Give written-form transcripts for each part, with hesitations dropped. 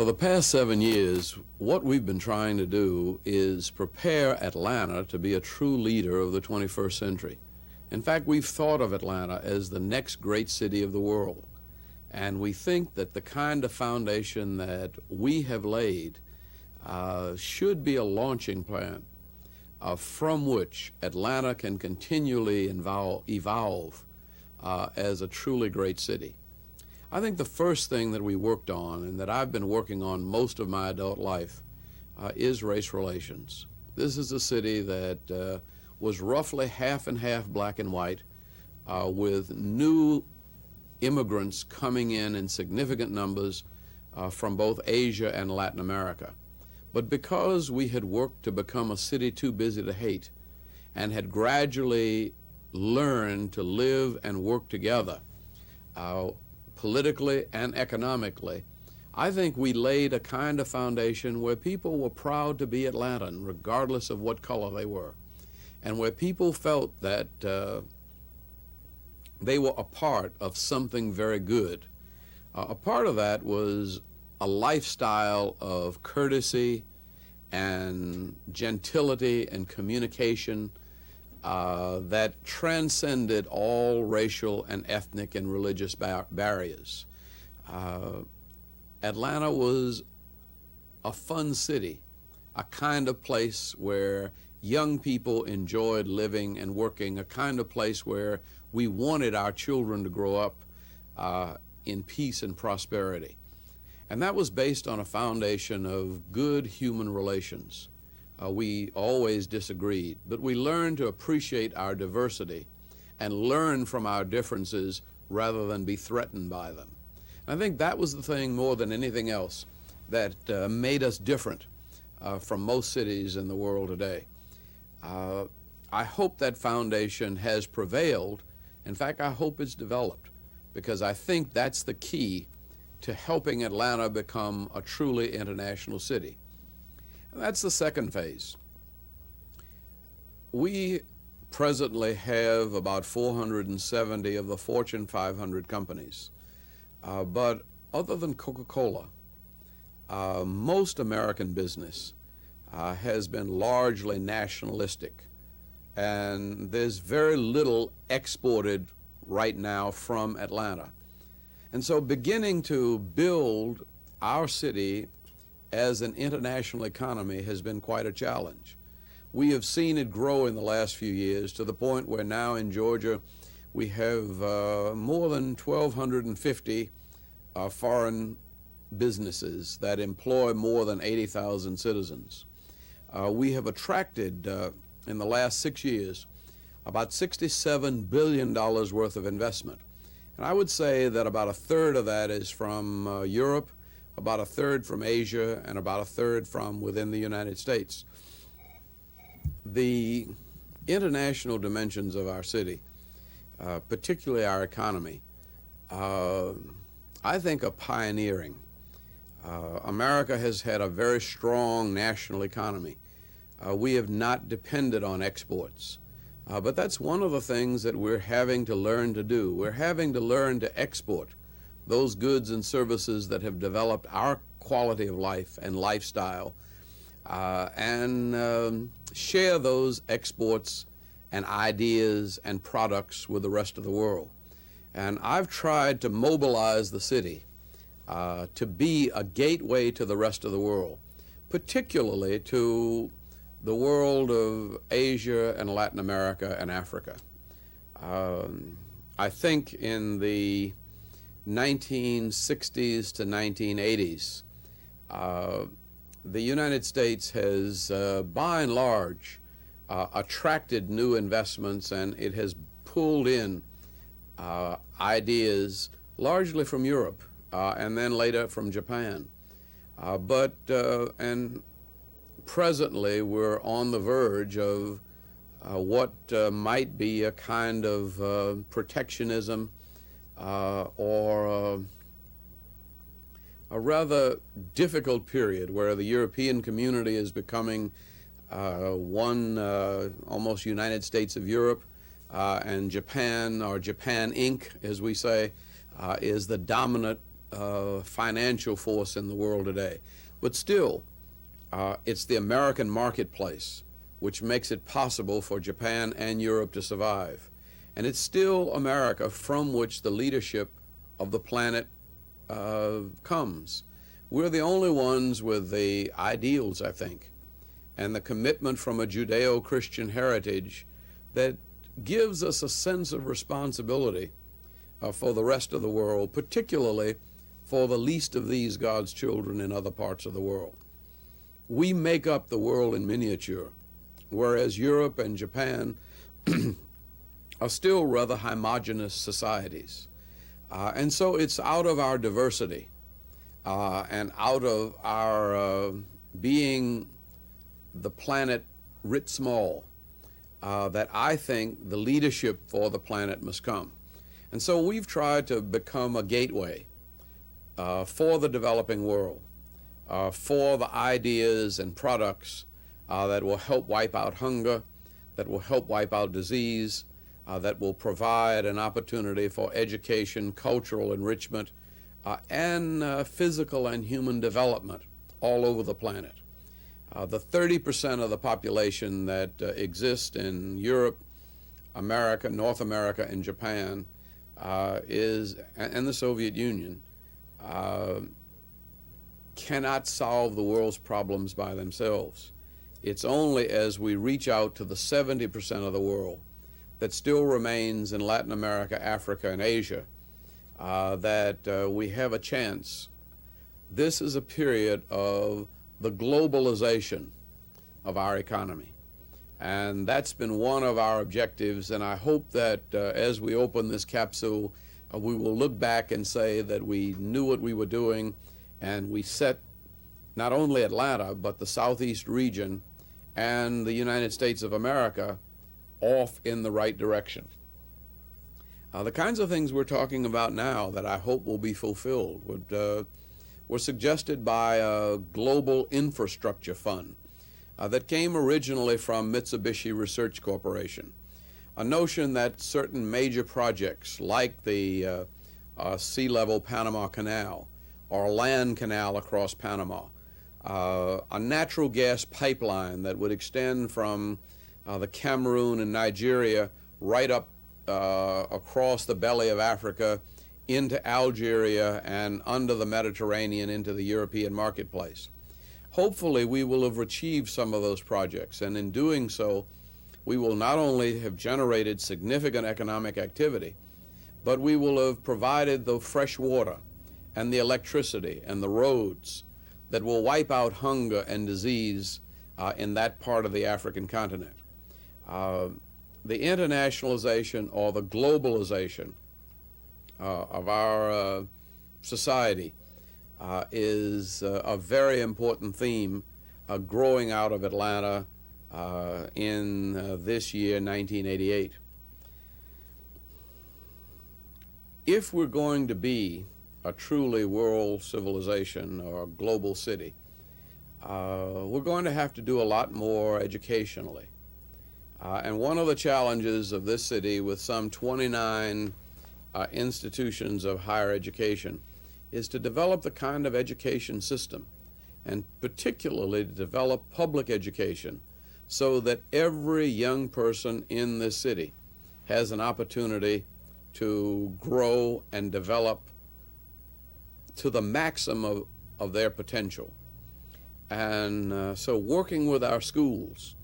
For the past 7 years, what we've been trying to do is prepare Atlanta to be a true leader of the 21st century. In fact, we've thought of Atlanta as the next great city of the world. And we think that the kind of foundation that we have laid should be a launching plan from which Atlanta can continually evolve as a truly great city. I think the first thing that we worked on, and that I've been working on most of my adult life, is race relations. This is a city that was roughly half and half black and white, with new immigrants coming in significant numbers from both Asia and Latin America. But because we had worked to become a city too busy to hate, and had gradually learned to live and work together, politically and economically, I think we laid a kind of foundation where people were proud to be Atlantan, regardless of what color they were, and where people felt that they were a part of something very good. A part of that was a lifestyle of courtesy and gentility and communication that transcended all racial and ethnic and religious barriers. Atlanta was a fun city, a kind of place where young people enjoyed living and working, a kind of place where we wanted our children to grow up in peace and prosperity. And that was based on a foundation of good human relations. We always disagreed, but we learned to appreciate our diversity and learn from our differences rather than be threatened by them. And I think that was the thing more than anything else that made us different from most cities in the world today. I hope that foundation has prevailed. In fact, I hope it's developed, because I think that's the key to helping Atlanta become a truly international city. And that's the second phase. We presently have about 470 of the Fortune 500 companies. But other than Coca-Cola, most American business has been largely nationalistic. And there's very little exported right now from Atlanta. And so beginning to build our city as an international economy has been quite a challenge. We have seen it grow in the last few years to the point where now in Georgia we have more than 1,250 foreign businesses that employ more than 80,000 citizens. We have attracted, in the last 6 years, about $67 billion worth of investment. And I would say that about a third of that is from Europe, about a third from Asia, and about a third from within the United States. The international dimensions of our city, particularly our economy, I think are pioneering. America has had a very strong national economy. We have not depended on exports. But that's one of the things that we're having to learn to do. We're having to learn to export those goods and services that have developed our quality of life and lifestyle, and share those exports and ideas and products with the rest of the world. And I've tried to mobilize the city to be a gateway to the rest of the world, particularly to the world of Asia and Latin America and Africa. I think in the 1960s to 1980s, the United States has, by and large, attracted new investments, and it has pulled in ideas largely from Europe and then later from Japan. And presently we're on the verge of what might be a kind of protectionism or a rather difficult period where the European community is becoming one almost United States of Europe, and Japan, or Japan Inc., as we say, is the dominant financial force in the world today. But still, it's the American marketplace which makes it possible for Japan and Europe to survive. And it's still America from which the leadership of the planet comes. We're the only ones with the ideals, I think, and the commitment from a Judeo-Christian heritage that gives us a sense of responsibility for the rest of the world, particularly for the least of these God's children in other parts of the world. We make up the world in miniature, whereas Europe and Japan are still rather homogeneous societies. And so it's out of our diversity and out of our being the planet writ small that I think the leadership for the planet must come. And so we've tried to become a gateway for the developing world, for the ideas and products that will help wipe out hunger, that will help wipe out disease, that will provide an opportunity for education, cultural enrichment, and physical and human development all over the planet. The 30% of the population that exists in Europe, America, North America, and Japan and the Soviet Union cannot solve the world's problems by themselves. It's only as we reach out to the 70% of the world that still remains in Latin America, Africa, and Asia that we have a chance. This is a period of the globalization of our economy. And that's been one of our objectives, and I hope that as we open this capsule, we will look back and say that we knew what we were doing, and we set not only Atlanta, but the Southeast region and the United States of America off in the right direction. The kinds of things we're talking about now that I hope will be fulfilled were suggested by a global infrastructure fund that came originally from Mitsubishi Research Corporation. A notion that certain major projects like the sea level Panama Canal or land canal across Panama, a natural gas pipeline that would extend from the Cameroon and Nigeria right up across the belly of Africa into Algeria and under the Mediterranean into the European marketplace. Hopefully we will have achieved some of those projects, and in doing so we will not only have generated significant economic activity, but we will have provided the fresh water and the electricity and the roads that will wipe out hunger and disease in that part of the African continent. The internationalization or the globalization of our society is a very important theme growing out of Atlanta in this year, 1988. If we're going to be a truly world civilization or a global city, we're going to have to do a lot more educationally. And one of the challenges of this city with some 29 institutions of higher education is to develop the kind of education system, and particularly to develop public education so that every young person in this city has an opportunity to grow and develop to the maximum of their potential. And so working with our schools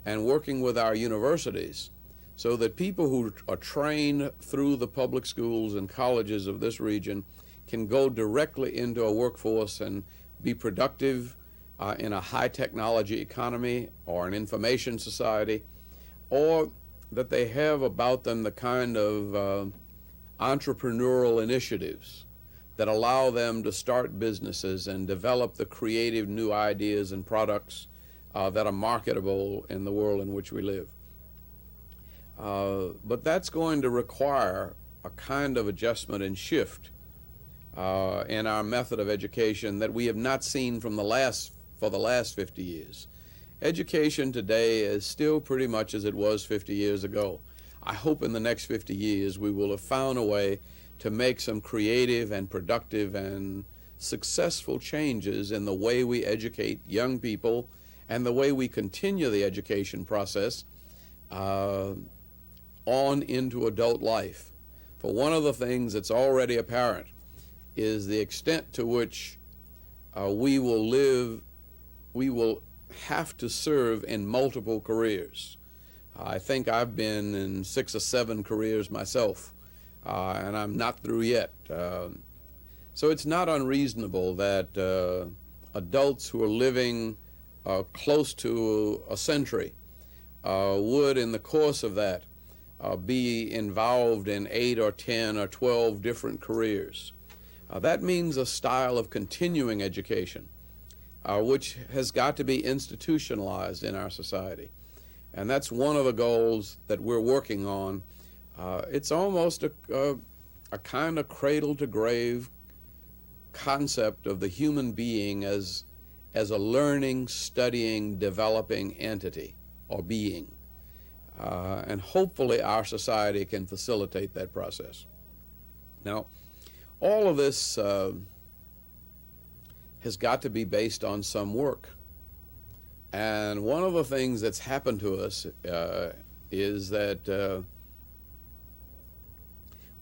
and working with our universities so that people who are trained through the public schools and colleges of this region can go directly into a workforce and be productive in a high technology economy or an information society, or that they have about them the kind of entrepreneurial initiatives that allow them to start businesses and develop the creative new ideas and products that are marketable in the world in which we live. But that's going to require a kind of adjustment and shift in our method of education that we have not seen for the last 50 years. Education today is still pretty much as it was 50 years ago. I hope in the next 50 years we will have found a way to make some creative and productive and successful changes in the way we educate young people and the way we continue the education process on into adult life. For one of the things that's already apparent is the extent to which we will have to serve in multiple careers. I think I've been in 6 or 7 careers myself, and I'm not through yet. So it's not unreasonable that adults who are living close to a century would, in the course of that, be involved in 8 or 10 or 12 different careers. That means a style of continuing education, which has got to be institutionalized in our society. And that's one of the goals that we're working on. It's almost a kind of cradle-to-grave concept of the human being as a learning, studying, developing entity or being. And hopefully our society can facilitate that process. Now, all of this has got to be based on some work. And one of the things that's happened to us is that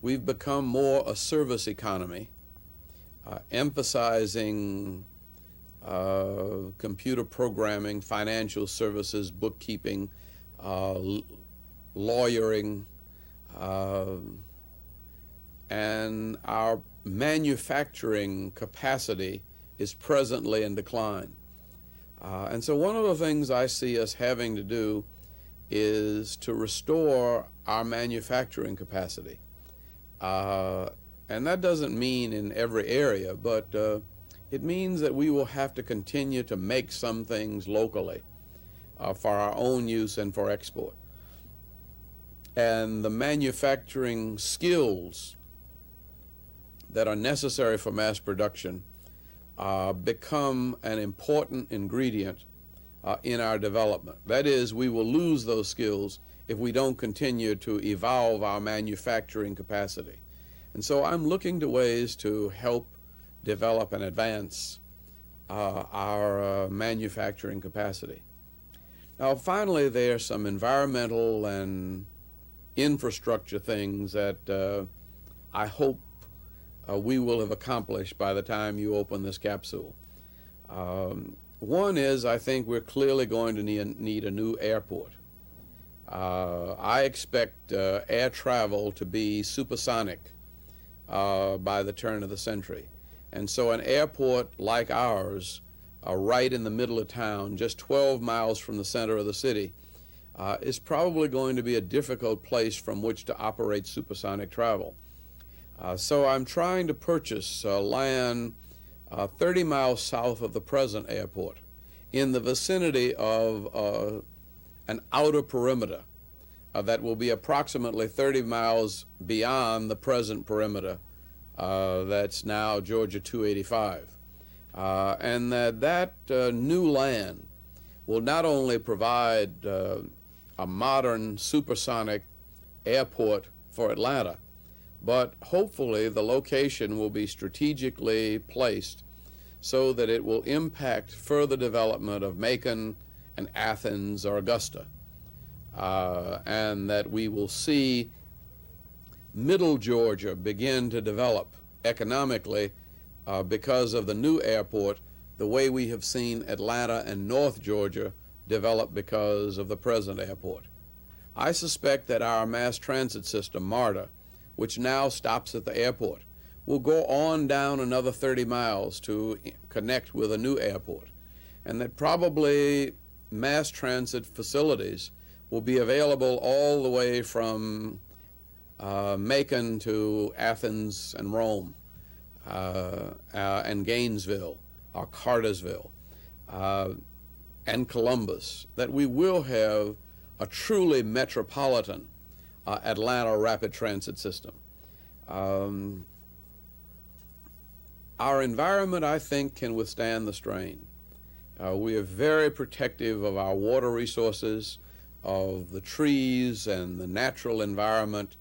we've become more a service economy, emphasizing computer programming, financial services, bookkeeping, lawyering, and our manufacturing capacity is presently in decline. And so one of the things I see us having to do is to restore our manufacturing capacity. And that doesn't mean in every area, but it means that we will have to continue to make some things locally for our own use and for export. And the manufacturing skills that are necessary for mass production become an important ingredient in our development. That is, we will lose those skills if we don't continue to evolve our manufacturing capacity. And so I'm looking to ways to help develop and advance our manufacturing capacity. Now, finally, there are some environmental and infrastructure things that I hope we will have accomplished by the time you open this capsule. One is, I think we're clearly going to need a new airport. I expect air travel to be supersonic by the turn of the century. And so an airport like ours, right in the middle of town, just 12 miles from the center of the city, is probably going to be a difficult place from which to operate supersonic travel. So I'm trying to purchase land 30 miles south of the present airport in the vicinity of an outer perimeter that will be approximately 30 miles beyond the present perimeter that's now Georgia 285. And that new land will not only provide a modern supersonic airport for Atlanta, but hopefully the location will be strategically placed so that it will impact further development of Macon and Athens or Augusta, and that we will see Middle Georgia begin to develop economically because of the new airport, the way we have seen Atlanta and North Georgia develop because of the present airport. I suspect that our mass transit system, MARTA, which now stops at the airport, will go on down another 30 miles to connect with a new airport, and that probably mass transit facilities will be available all the way from Macon to Athens and Rome and Gainesville or Cartersville and Columbus, that we will have a truly metropolitan Atlanta rapid transit system. Our environment, I think, can withstand the strain. We are very protective of our water resources, of the trees and the natural environment.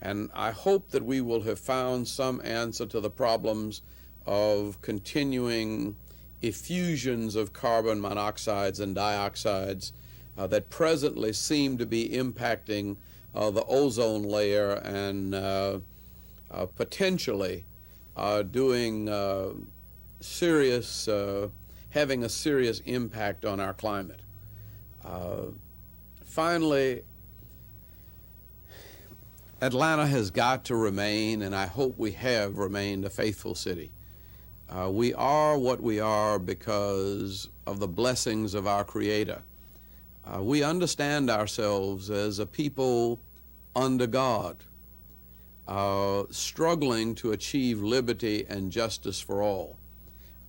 And I hope that we will have found some answer to the problems of continuing effusions of carbon monoxides and dioxides that presently seem to be impacting the ozone layer and potentially having a serious impact on our climate. Finally, Atlanta has got to remain, and I hope we have remained, a faithful city. We are what we are because of the blessings of our Creator. We understand ourselves as a people under God, struggling to achieve liberty and justice for all,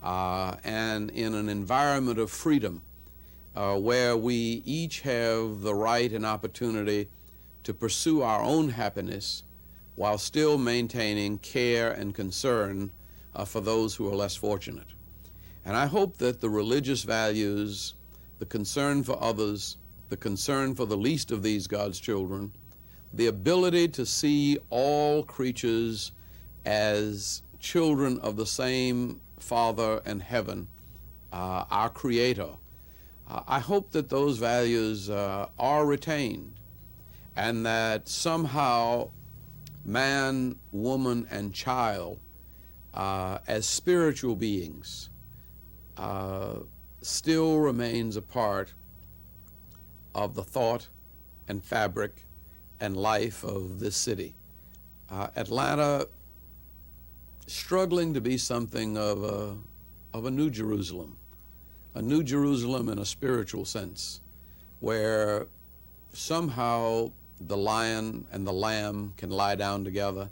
and in an environment of freedom where we each have the right and opportunity to pursue our own happiness while still maintaining care and concern for those who are less fortunate. And I hope that the religious values, the concern for others, the concern for the least of these God's children, the ability to see all creatures as children of the same Father in heaven, our Creator, I hope that those values are retained, and that somehow man, woman, and child, as spiritual beings, still remains a part of the thought and fabric and life of this city. Atlanta struggling to be something of a New Jerusalem in a spiritual sense, where somehow the lion and the lamb can lie down together,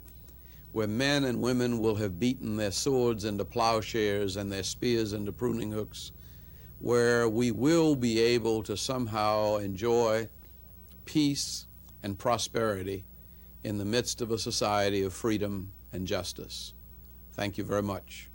where men and women will have beaten their swords into plowshares and their spears into pruning hooks, where we will be able to somehow enjoy peace and prosperity in the midst of a society of freedom and justice. Thank you very much.